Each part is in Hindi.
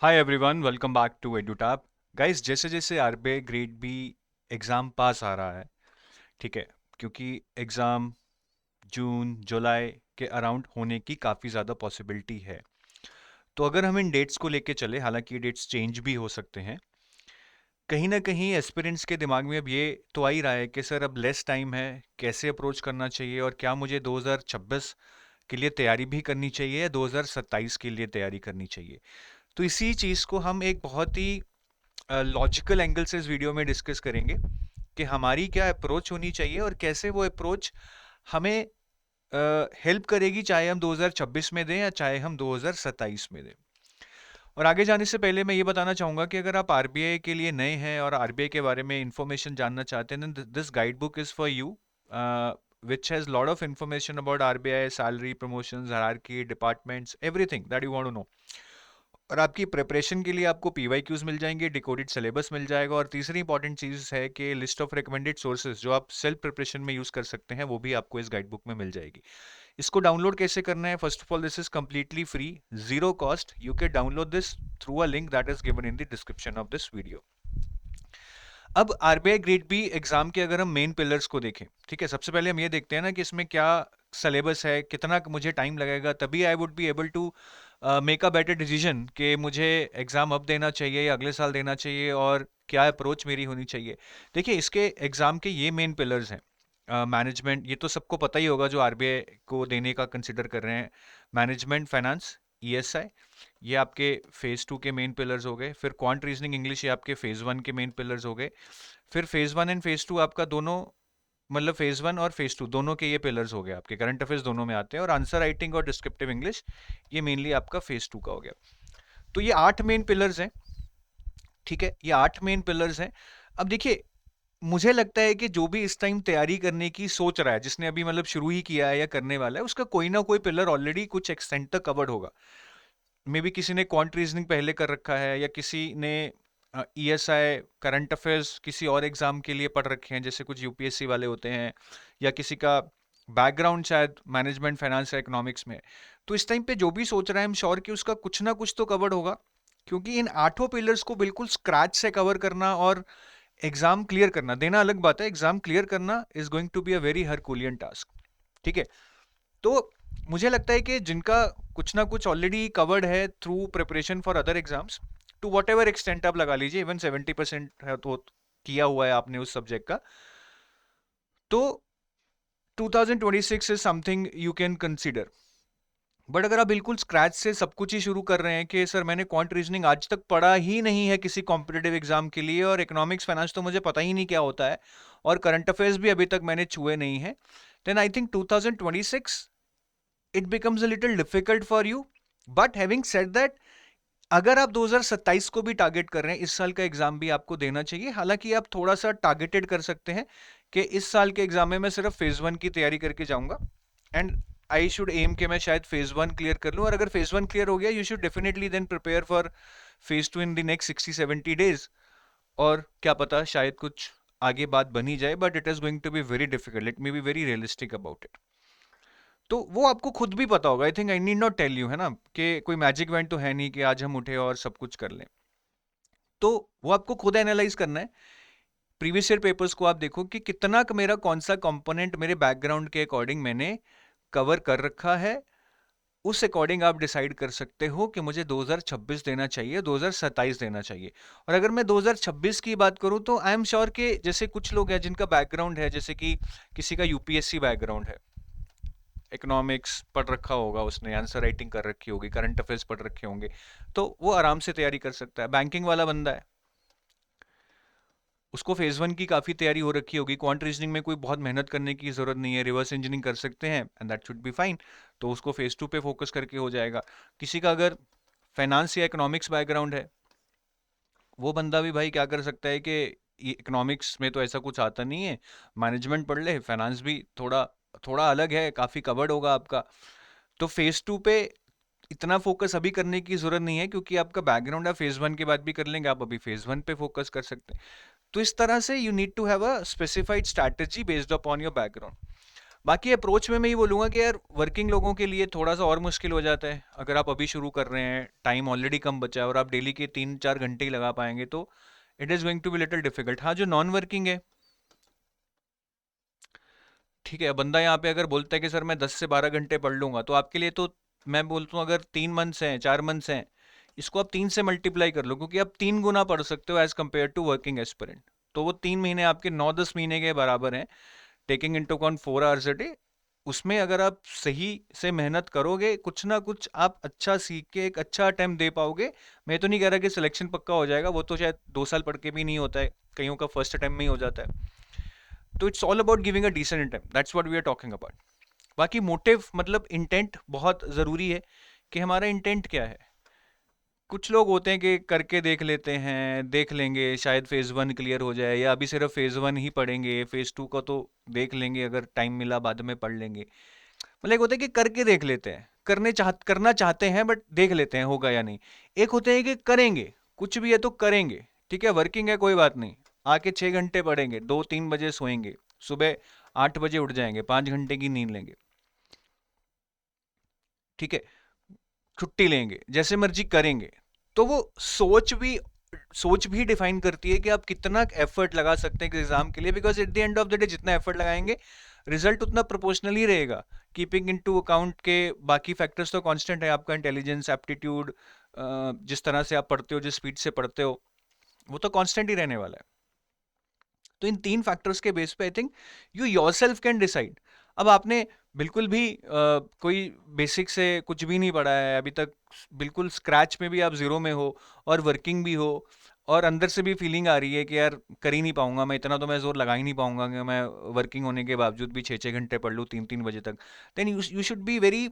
Hi everyone, welcome back to EduTap. Guys, जैसे जैसे RBI grade B exam pass आ रहा है, ठीक है, क्योंकि एग्ज़ाम जून जुलाई के अराउंड होने की काफ़ी ज़्यादा पॉसिबिलिटी है। तो अगर हम इन डेट्स को लेके चले, हालांकि ये डेट्स चेंज भी हो सकते हैं, कहीं ना कहीं एस्पिरेंट्स के दिमाग में अब ये तो आ ही रहा है कि सर अब लेस टाइम है, कैसे अप्रोच करना चाहिए और क्या मुझे 2026 के लिए तैयारी भी करनी चाहिए या 2027 के लिए तैयारी करनी चाहिए। तो इसी चीज़ को हम एक बहुत ही लॉजिकल एंगल से इस वीडियो में डिस्कस करेंगे कि हमारी क्या अप्रोच होनी चाहिए और कैसे वो अप्रोच हमें हेल्प करेगी, चाहे हम 2026 में दें या चाहे हम 2027 में दें। और आगे जाने से पहले मैं ये बताना चाहूँगा कि अगर आप आरबीआई के लिए नए हैं और आरबीआई के बारे में इंफॉर्मेशन जानना चाहते हैं, this guide book is for you, which has lot of information about RBI, salary, promotions, hierarchy, departments, everything that you want to know. और आपकी प्रिपरेशन के लिए आपको पीवाईक्यूज मिल जाएंगे, डिकोडेड सिलेबस मिल जाएगा, और तीसरी इंपॉर्टेंट चीज़ है कि लिस्ट ऑफ रिकमेंडेड सोर्सेज जो आप सेल्फ प्रिपरेशन में यूज़ कर सकते हैं वो भी आपको इस गाइड बुक में मिल जाएगी। इसको डाउनलोड कैसे करना है? First of all, this is completely free, zero cost. You can download this through a link that is given in the description of this video. अब आरबीआई ग्रेड बी एग्जाम के अगर हम मेन पिलर्स को देखें, ठीक है, सबसे पहले हम ये देखते हैं ना कि इसमें क्या सिलेबस है, कितना मुझे टाइम लगेगा, तभी I would be able to make a better decision कि मुझे एग्ज़ाम अब देना चाहिए या अगले साल देना चाहिए और क्या अप्रोच मेरी होनी चाहिए। देखिए, इसके एग्ज़ाम के ये मेन पिलर्स हैं। मैनेजमेंट, ये तो सबको पता ही होगा जो आरबीआई को देने का कंसिडर कर रहे हैं। मैनेजमेंट फाइनेंस, ईएसआई, ये आपके फेज़ टू के मेन पिलर्स हो गए। फिर क्वांट रीजनिंग इंग्लिश, ये आपके फेज़ वन के मेन पिलर्स हो गए। फिर phase one and phase two आपका दोनों, मतलब फेज़ वन और फेज़ टू दोनों के ये पिलर्स हो गए, आपके करंट अफेयर्स दोनों में आते हैं। और आंसर राइटिंग और डिस्क्रिप्टिव इंग्लिश, ये मेनली आपका फेज़ टू का हो गया। तो ये 8 मेन पिलर्स हैं, ठीक है, ये 8 मेन पिलर्स हैं। अब देखिए, मुझे लगता है कि जो भी इस टाइम तैयारी करने की सोच रहा है, जिसने अभी मतलब शुरू ही किया है या करने वाला है, उसका कोई ना कोई पिलर ऑलरेडी कुछ एक्सटेंट तक कवर्ड होगा। मे बी किसी ने क्वांट रीजनिंग पहले कर रखा है, या किसी ने ईएसआई, करंट अफेयर्स किसी और एग्जाम के लिए पढ़ रखे हैं, जैसे कुछ यूपीएससी वाले होते हैं, या किसी का बैकग्राउंड शायद मैनेजमेंट फाइनेंस या इकोनॉमिक्स में। तो इस टाइम पे जो भी सोच रहा है, आई एम श्योर कि उसका कुछ ना कुछ तो कवर्ड होगा, क्योंकि इन आठों पिलर्स को बिल्कुल स्क्रैच से कवर करना और एग्जाम क्लियर करना, देना अलग बात है, एग्जाम क्लियर करना is going to be a very herculean task, ठीक है। तो मुझे लगता है कि जिनका कुछ ना कुछ ऑलरेडी कवर्ड है through preparation for other exams, to whatever extent आप लगा लीजिए, इवन 70% है तो किया हुआ है आपने उस सब्जेक्ट का, तो 2026 is something you can consider. But अगर आप बिल्कुल स्क्रैच से सब कुछ ही शुरू कर रहे हैं कि सर मैंने क्वांट रीजनिंग आज तक पढ़ा ही नहीं है किसी कॉम्पिटेटिव एग्जाम के लिए, और इकोनॉमिक्स फाइनेंस तो मुझे पता ही नहीं क्या होता है, और करंट अफेयर्स भी अभी तक मैंने छुए नहीं है, then I think 2026 it becomes a little difficult for you. But having said that, अगर आप 2027 को भी टारगेट कर रहे हैं, इस साल का एग्जाम भी आपको देना चाहिए। हालांकि आप थोड़ा सा टारगेटेड कर सकते हैं कि इस साल के एग्जाम में मैं सिर्फ फेज वन की तैयारी करके जाऊंगा, एंड आई शुड एम के मैं शायद फेज वन क्लियर कर लूं, और अगर फेज वन क्लियर हो गया, you should definitely then prepare for phase two in the next 60-70 days. और क्या पता, शायद कुछ आगे बात बनी जाए, but it is going to be very difficult, let me be very realistic about it. तो वो आपको खुद भी पता होगा, I think I need not tell you, है ना, कि कोई मैजिक इवेंट तो है नहीं कि आज हम उठे और सब कुछ कर लें। तो वो आपको खुद एनालाइज करना है। प्रीवियस ईयर पेपर्स को आप देखो कि कितना मेरा कौन सा कंपोनेंट मेरे बैकग्राउंड के अकॉर्डिंग मैंने कवर कर रखा है। उस अकॉर्डिंग आप डिसाइड कर सकते हो कि मुझे 2026 देना चाहिए, 2027 देना चाहिए। और अगर मैं 2026 की बात करूं, तो आई एम श्योर कि जैसे कुछ लोग हैं जिनका बैकग्राउंड है, जैसे कि किसी का यूपीएससी बैकग्राउंड है, इकोनॉमिक्स पढ़ रखा होगा उसने, आंसर राइटिंग कर रखी होगी, करंट अफेयर्स पढ़ रखे होंगे, तो वो आराम से तैयारी कर सकता है। बैंकिंग वाला बंदा है, उसको फेज वन की काफ़ी तैयारी हो रखी होगी, क्वांट रीजनिंग में कोई बहुत मेहनत करने की ज़रूरत नहीं है, रिवर्स इंजीनियरिंग कर सकते हैं and that should be fine, तो उसको फेज टू पे फोकस करके हो जाएगा। किसी का अगर फाइनेंस या इकोनॉमिक्स बैकग्राउंड है, वो बंदा भी भाई क्या कर सकता है कि इकोनॉमिक्स में तो ऐसा कुछ आता नहीं है, मैनेजमेंट पढ़ ले, फाइनेंस भी थोड़ा थोड़ा अलग है, काफ़ी कवर्ड होगा आपका। तो फेज टू पे इतना फोकस अभी करने की जरूरत नहीं है, क्योंकि आपका बैकग्राउंड है, फेज वन के बाद भी कर लेंगे, आप अभी फेज वन पे फोकस कर सकते हैं। तो इस तरह से you need to have a specified strategy based upon your background. बाकी अप्रोच में मैं ये बोलूँगा कि यार वर्किंग लोगों के लिए थोड़ा सा और मुश्किल हो जाता है। अगर आप अभी शुरू कर रहे हैं, टाइम ऑलरेडी कम बचा है और आप डेली के 3-4 घंटे ही लगा पाएंगे तो it is going to be little difficult. हाँ, जो नॉन वर्किंग है, ठीक है, बंदा यहाँ पे अगर बोलता है कि सर मैं 10 से 12 घंटे पढ़ लूंगा, तो आपके लिए तो मैं बोलता हूँ अगर 3 मंथ्स हैं, 4 मंथ्स हैं, इसको आप 3 से मल्टीप्लाई कर लो, क्योंकि आप 3 गुना पढ़ सकते हो as compare to working aspirant. तो वो 3 महीने आपके 9-10 महीने के बराबर हैं, taking into account 4 hours a day. उसमें अगर आप सही से मेहनत करोगे, कुछ ना कुछ आप अच्छा सीख के एक अच्छा अटेम्प्ट दे पाओगे। मैं तो नहीं कह रहा कि सिलेक्शन पक्का हो जाएगा, वो तो शायद 2 साल पढ़ के भी नहीं होता है, कईयों का फर्स्ट अटेम्प्ट में ही हो जाता है। तो it's all about giving a decent attempt, that's what we are talking about. बाकी मोटिव मतलब इंटेंट बहुत ज़रूरी है कि हमारा इंटेंट क्या है। कुछ लोग होते हैं कि करके देख लेते हैं, देख लेंगे शायद फेज़ 1 क्लियर हो जाए, या अभी सिर्फ फेज़ 1 ही पढ़ेंगे, फेज़ 2 का तो देख लेंगे, अगर टाइम मिला बाद में पढ़ लेंगे। मतलब एक होता है कि करके देख लेते हैं, करना चाहते हैं बट देख लेते हैं होगा या नहीं। एक होते हैं कि करेंगे, कुछ भी है तो करेंगे। ठीक है, वर्किंग है कोई बात नहीं, आके 6 घंटे पढ़ेंगे, 2-3 बजे सोएंगे, सुबह 8 बजे उठ जाएंगे, 5 घंटे की नींद लेंगे। ठीक है, छुट्टी लेंगे, जैसे मर्जी करेंगे। तो वो सोच भी डिफाइन करती है कि आप कितना एफर्ट लगा सकते हैं एग्जाम के लिए, because at the end of the day जितना एफर्ट लगाएंगे रिजल्ट उतना प्रोपोर्शनल ही रहेगा। कीपिंग इन टू अकाउंट के बाकी फैक्टर्स तो कांस्टेंट है, आपका इंटेलिजेंस, एप्टीट्यूड, जिस तरह से आप पढ़ते हो, जिस स्पीड से पढ़ते हो, वो तो कांस्टेंट ही रहने वाला है। तो इन 3 फैक्टर्स के बेस पे I think you yourself can decide. अब आपने बिल्कुल भी कोई बेसिक से कुछ भी नहीं पढ़ा है अभी तक, बिल्कुल स्क्रैच में भी आप जीरो में हो और वर्किंग भी हो, और अंदर से भी फीलिंग आ रही है कि यार कर ही नहीं पाऊंगा मैं, इतना तो मैं जोर लगा ही नहीं पाऊंगा कि मैं वर्किंग होने के बावजूद भी 6-6 घंटे पढ़ लूँ 3-3 बजे तक। Then you should be very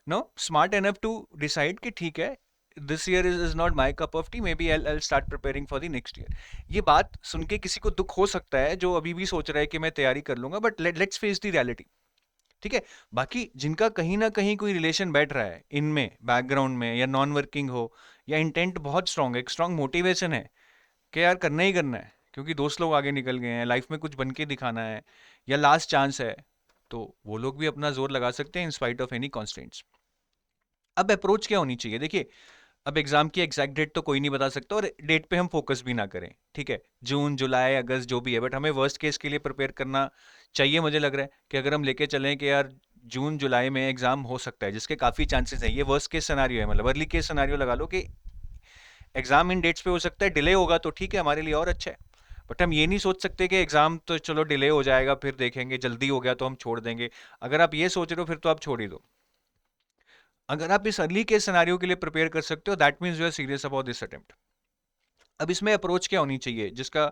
no smart enough to decide कि ठीक है, this year is not my cup of tea, maybe I start preparing for the next year. ये बात सुन के किसी को दुख हो सकता है जो अभी भी सोच रहा है कि मैं तैयारी कर लूंगा, but let's face the reality. ठीक है, बाकी जिनका कहीं ना कहीं कोई रिलेशन बैठ रहा है इनमें, बैकग्राउंड में, या नॉन वर्किंग हो, या इंटेंट बहुत स्ट्रांग है, एक स्ट्रांग मोटिवेशन है कि यार करना ही करना है क्योंकि दोस्त लोग आगे निकल गए हैं, लाइफ में कुछ बन के दिखाना है, या लास्ट चांस है, तो वो लोग भी अपना जोर लगा सकते हैं in spite of any constants. अब अप्रोच क्या होनी चाहिए, देखिए, अब एग्जाम की एग्जैक्ट डेट तो कोई नहीं बता सकता और डेट पे हम फोकस भी ना करें। ठीक है, जून जुलाई अगस्त जो भी है, बट हमें वर्स्ट केस के लिए प्रिपेयर करना चाहिए। मुझे लग रहा है कि अगर हम लेके चलें कि यार जून जुलाई में एग्जाम हो सकता है, जिसके काफ़ी चांसेस हैं, ये वर्स्ट केस सिनारियो है, मतलब अर्ली केस सिनारियो लगा लो कि एग्जाम इन डेट्स पे हो सकता है, डिले होगा तो ठीक है हमारे लिए और अच्छा है। बट हम ये नहीं सोच सकते कि एग्जाम तो चलो डिले हो जाएगा फिर देखेंगे, जल्दी हो गया तो हम छोड़ देंगे। अगर आप ये सोच रहे हो फिर तो आप छोड़ ही दो। अगर आप इस अर्ली केस सिनारियो के लिए प्रिपेयर कर सकते हो, that means you are serious about this attempt. अब इसमें अप्रोच क्या होनी चाहिए जिसका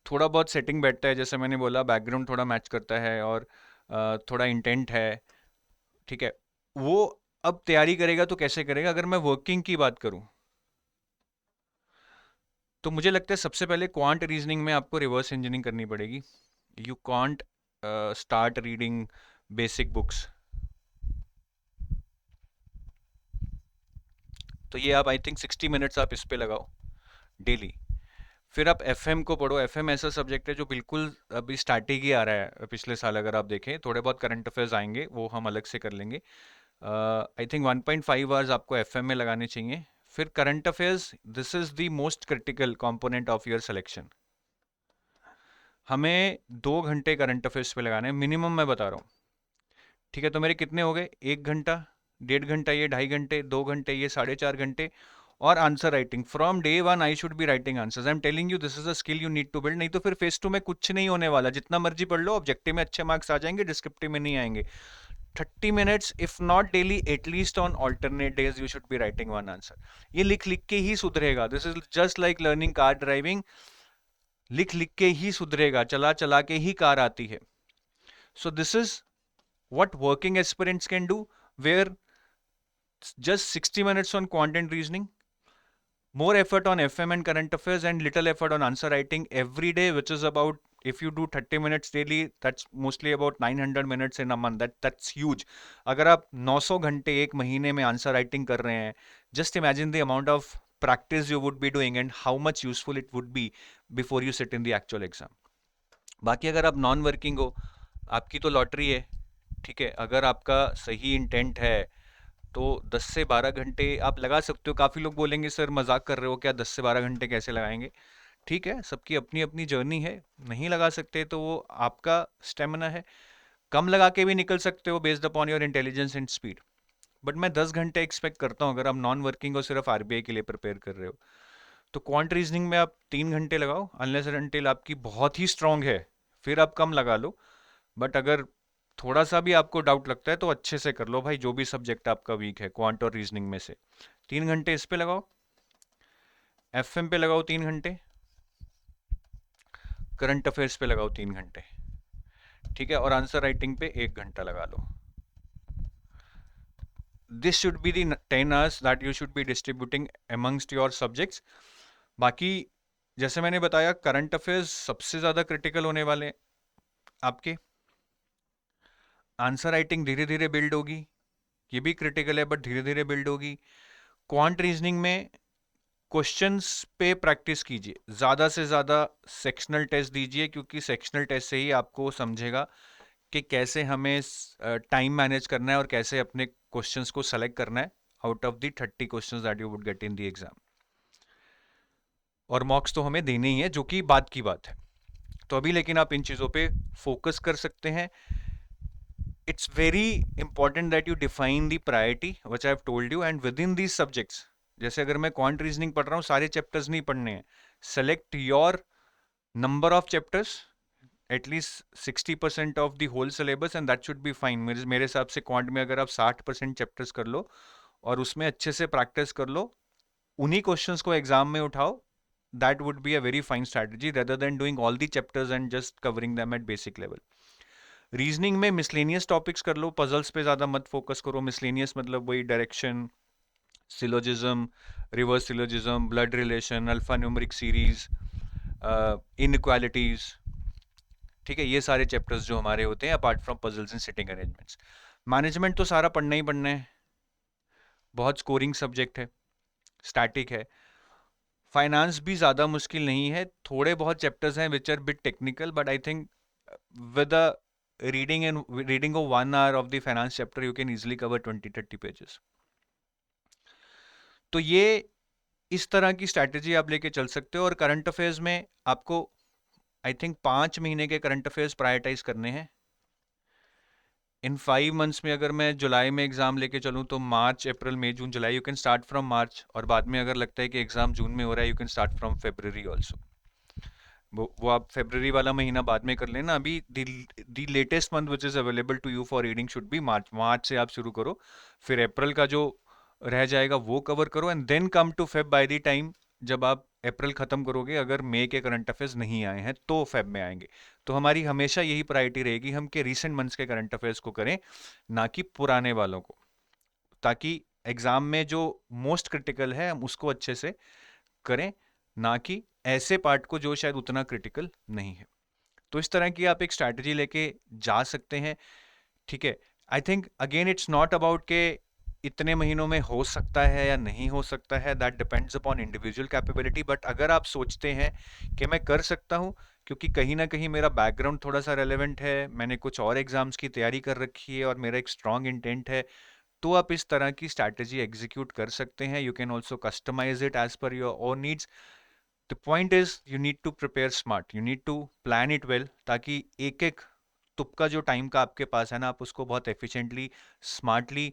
थोड़ा बहुत सेटिंग बैठता है, जैसे मैंने बोला बैकग्राउंड थोड़ा मैच करता है और थोड़ा इंटेंट है। ठीक है, वो अब तैयारी करेगा तो कैसे करेगा। अगर मैं वर्किंग की बात करूं तो मुझे लगता है सबसे पहले क्वांट रीजनिंग में आपको रिवर्स इंजीनियरिंग करनी पड़ेगी। You can't start reading basic books. तो ये आप आई थिंक 60 मिनट्स आप इस पे लगाओ डेली। फिर आप एफएम को पढ़ो। एफएम ऐसा सब्जेक्ट है जो बिल्कुल अभी स्टार्टिंग ही आ रहा है, पिछले साल अगर आप देखें, थोड़े बहुत करंट अफेयर्स आएंगे वो हम अलग से कर लेंगे। आई थिंक 1.5 आवर्स आपको एफएम में लगाने चाहिए। फिर current affairs, this is the most critical component of your selection. हमें 2 घंटे करंट अफेयर्स पे लगाने हैं मिनिमम, मैं बता रहा हूँ। ठीक है, तो मेरे कितने हो गए, 1 घंटा, 1.5 घंटा ये, 2.5 घंटे, 2 घंटे ये, 4.5 घंटे। और answer writing from day one I should be writing answers. I am telling you this is a skill you need to build. नहीं तो फिर फेस 2 में कुछ नहीं होने वाला, जितना मर्जी पढ़ लो, ऑब्जेक्टिव में अच्छे मार्क्स आ जाएंगे, डिस्क्रिप्टिव में नहीं आएंगे। 30 minutes if not daily, at least on alternate days you should be writing one answer. ये लिख लिख के ही सुधरेगा। This is just like learning car driving, लिख लिख के ही सुधरेगा, चला चला के ही कार आती है। So this is what working aspirants can do, where just 60 minutes on quant and reasoning, more effort on FM and current affairs, and little effort on answer writing every day, which is about, if you do 30 minutes daily, that's mostly about 900 minutes in a month. That's huge. अगर आप 900 घंटे एक महीने में आंसर राइटिंग कर रहे हैं, just imagine the amount of practice you would be doing and how much useful it would be before you sit in the actual exam. बाकी अगर आप नॉन वर्किंग हो, आपकी तो लॉटरी है। ठीक है, अगर आपका सही इंटेंट है तो 10 से 12 घंटे आप लगा सकते हो। काफ़ी लोग बोलेंगे सर मजाक कर रहे हो क्या, 10 से 12 घंटे कैसे लगाएंगे? ठीक है, सबकी अपनी अपनी जर्नी है, नहीं लगा सकते तो वो आपका स्टेमिना है। कम लगा के भी निकल सकते हो based upon your intelligence and speed. But मैं 10 घंटे एक्सपेक्ट करता हूँ अगर आप नॉन वर्किंग और सिर्फ आरबीआई के लिए प्रिपेयर कर रहे हो। तो क्वांट रीजनिंग में आप 3 घंटे लगाओ, अनलेस एंड अनटिल आपकी बहुत ही स्ट्रांग है, फिर आप कम लगा लो। बट अगर थोड़ा सा भी आपको डाउट लगता है तो अच्छे से कर लो भाई, जो भी सब्जेक्ट आपका वीक है क्वांट और रीजनिंग में से 3 घंटे इस पे लगाओ, एफएम पे लगाओ 3 घंटे, करंट अफेयर्स पे लगाओ 3 घंटे, ठीक है, और आंसर राइटिंग पे 1 घंटा लगा लो। This should be the 10 hours that you should be distributing amongst your subjects. बाकी जैसे मैंने बताया करंट अफेयर्स सबसे ज़्यादा क्रिटिकल होने वाले हैं आपके। आंसर राइटिंग धीरे धीरे बिल्ड होगी, ये भी क्रिटिकल है बट धीरे धीरे बिल्ड होगी। क्वांट रीजनिंग में क्वेश्चंस पे प्रैक्टिस कीजिए, ज़्यादा से ज़्यादा सेक्शनल टेस्ट दीजिए, क्योंकि सेक्शनल टेस्ट से ही आपको समझेगा कि कैसे हमें टाइम मैनेज करना है और कैसे अपने क्वेश्चंस को सेलेक्ट करना है out of the 30 questions that you would get in the exam. और मॉक्स तो हमें देने ही है, जो कि बात की बात है। तो अभी लेकिन आप इन चीज़ों पे फोकस कर सकते हैं। It's very important that you define the priority which I have told you, and with in these subjects, जैसे अगर मैं क्वांट रीजनिंग पढ़ रहा हूँ सारे चैप्टर्स नहीं पढ़ने हैं, select your number of chapters, at least 60% of the whole syllabus, and that should be fine. मेरे हिसाब से क्वांट में अगर आप 60% चैप्टर्स कर लो और उसमें अच्छे से प्रैक्टिस कर लो, उन्हीं क्वेश्चंस को एग्जाम में उठाओ, that would be a very fine strategy rather than doing all the chapters and just covering them at basic level. Reasoning में मिसलेनियस टॉपिक्स कर लो, पजल्स पे ज़्यादा मत फोकस करो। मिसलेनियस मतलब वही direction, syllogism, reverse syllogism, blood relation, alpha numeric series, inequalities, ठीक है, ये सारे चैप्टर्स जो हमारे होते हैं apart from puzzles and sitting arrangements. Management तो सारा पढ़ना ही पढ़ना है, बहुत स्कोरिंग सब्जेक्ट है, स्टैटिक है। फाइनेंस भी ज़्यादा मुश्किल नहीं है, थोड़े बहुत चैप्टर्स हैं which are bit technical, but I think with a reading of 1 hour of the finance chapter you can easily cover 20-30 pages। तो ये इस तरह की स्ट्रैटेजी आप लेके चल सकते हो। और करंट अफेयर्स में आपको आई थिंक 5 महीने के करंट अफेयर्स प्रायोरिटाइज करने हैं। इन 5 मंथ्स में अगर मैं जुलाई में एग्जाम लेके चलूँ तो मार्च अप्रैल मई जून जुलाई, you can start from March, और बाद में अगर लगता है कि एग्जाम जून में हो रहा है, you can start from February also. वो आप फेब्रवरी वाला महीना बाद में कर लेना। अभी the latest month which is available to you for reading should be March. मार्च से आप शुरू करो, फिर अप्रैल का जो रह जाएगा वो कवर करो, and then come to Feb. By the time जब आप अप्रैल खत्म करोगे, अगर मई के करंट अफेयर्स नहीं आए हैं तो फेब में आएंगे। तो हमारी हमेशा यही प्रायोरिटी रहेगी हम कि रिसेंट मंथ्स के करंट अफेयर्स को करें, ना कि पुराने वालों को, ताकि एग्जाम में जो मोस्ट क्रिटिकल है हम उसको अच्छे से करें, ना कि ऐसे पार्ट को जो शायद उतना क्रिटिकल नहीं है। तो इस तरह की आप एक स्ट्रैटेजी लेके जा सकते हैं, ठीक है। I think again it's not about के इतने महीनों में हो सकता है या नहीं हो सकता है, that depends upon individual capability. But अगर आप सोचते हैं कि मैं कर सकता हूं, क्योंकि कहीं ना कहीं मेरा बैकग्राउंड थोड़ा सा रेलेवेंट है, मैंने कुछ और एग्जाम्स की तैयारी कर रखी है और मेरा एक स्ट्रांग इंटेंट है, तो आप इस तरह की स्ट्रैटेजी एग्जीक्यूट कर सकते हैं। You can also customize it as per your own needs. The point is you need to prepare smart, you need to plan it well, ताकि एक एक तुक्का जो टाइम का आपके पास है ना, आप उसको बहुत एफिशिएंटली, स्मार्टली,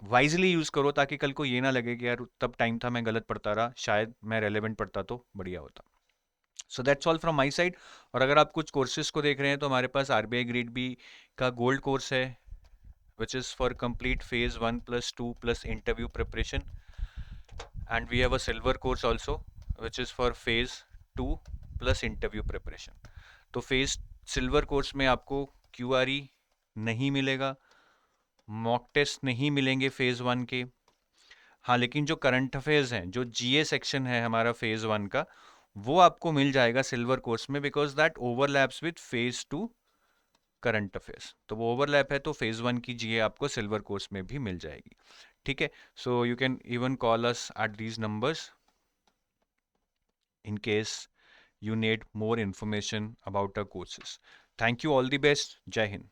वाइजली यूज करो, ताकि कल को ये ना लगे कि यार तब टाइम था मैं गलत पढ़ता रहा, शायद मैं रेलेवेंट पढ़ता तो बढ़िया होता। So that's all from my side. और अगर आप कुछ कोर्सेज को देख रहे हैं तो हमारे पास आरबीआई ग्रेड बी का गोल्ड कोर्स है, which is for complete phase 1 plus 2 plus interview preparation, and we have a silver course also which is for phase 2 plus interview preparation। तो फेज सिल्वर कोर्स में आपको क्यूआरई नहीं मिलेगा, मॉक टेस्ट नहीं मिलेंगे फेज 1 के। हाँ, लेकिन जो करंट अफेयर्स हैं, जो जीए सेक्शन है हमारा फेज 1 का, वो आपको मिल जाएगा सिल्वर कोर्स में, because that overlaps with phase 2 current affairs. तो वो ओवरलैप है, तो फेज 1 की जीए आपको सिल्वर कोर्स में भी मिल जाएगी, ठीक है। So you can even call us at these numbers in case you need more information about our courses। Thank you, all the best, Jai Hind।